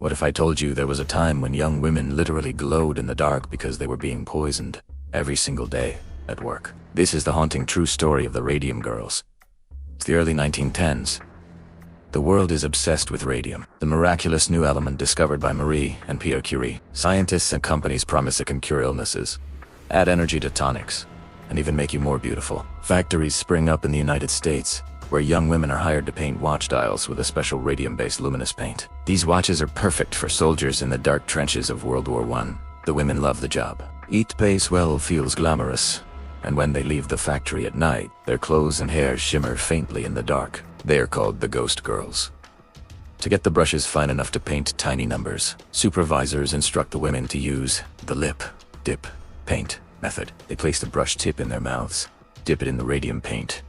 What if I told you there was a time when young women literally glowed in the dark because they were being poisoned every single day at work? This is the haunting true story of the Radium girls. It's the early 1910s. The world is obsessed with radium, the miraculous new element discovered by Marie and Pierre Curie. Scientists and companies promise it can cure illnesses, add energy to tonics, and even make you more beautiful. Factories spring up in the United States, where young women are hired to paint watch dials with a special radium-based luminous paint. These watches are perfect for soldiers in the dark trenches of World War I. The women love the job. Eat pays well, feels glamorous, and when they leave the factory at night, their clothes and hair shimmer faintly in the dark. They are called the Ghost Girls. To get the brushes fine enough to paint tiny numbers, supervisors instruct the women to use the lip, dip, paint method. They place the brush tip in their mouths, dip it in the radium paint,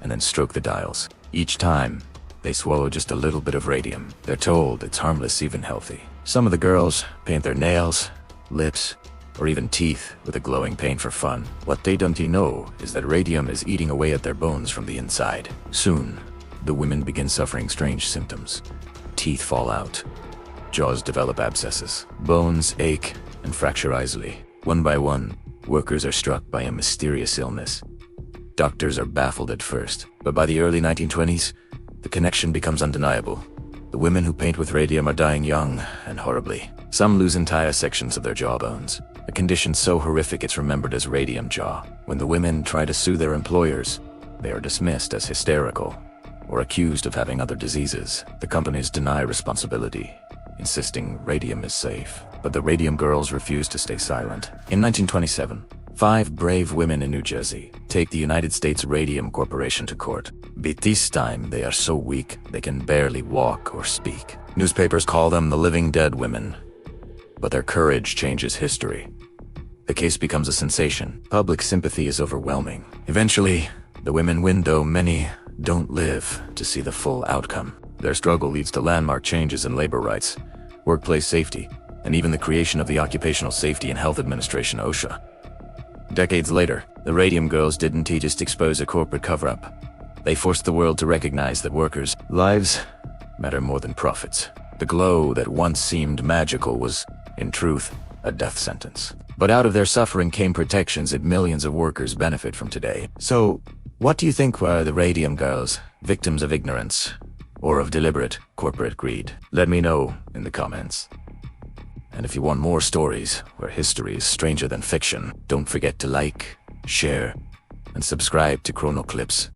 and then stroke the dials. Each time, they swallow just a little bit of radium. They're told it's harmless, even healthy. Some of the girls paint their nails, lips, or even teeth with a glowing paint for fun. What they don't know is that radium is eating away at their bones from the inside. Soon, the women begin suffering strange symptoms. Teeth fall out, jaws develop abscesses, bones ache and fracture easily. One by one, workers are struck by a mysterious illness. Doctors are baffled at first, but by the early 1920s, the connection becomes undeniable. The women who paint with radium are dying young and horribly. Some lose entire sections of their jawbones, a condition so horrific it's remembered as radium jaw. When the women try to sue their employers, they are dismissed as hysterical or accused of having other diseases. The companies deny responsibility, insisting radium is safe. But the Radium girls refuse to stay silent. In 1927, 5 brave women in New Jersey take the United States Radium Corporation to court. But this time, they are so weak, they can barely walk or speak. Newspapers call them the living dead women. But their courage changes history. The case becomes a sensation. Public sympathy is overwhelming. Eventually, the women win, though many don't live to see the full outcome. Their struggle leads to landmark changes in labor rights, workplace safety, and even the creation of the Occupational Safety and Health Administration, OSHA. Decades later, the Radium girls didn't just expose a corporate cover-up. They forced the world to recognize that workers' lives matter more than profits. The glow that once seemed magical was, in truth, a death sentence. But out of their suffering came protections that millions of workers benefit from today. So, what do you think were the Radium girls, victims of ignorance or of deliberate corporate greed? Let me know in the comments. And if you want more stories where history is stranger than fiction, don't forget to like, share, and subscribe to Chrono Clips.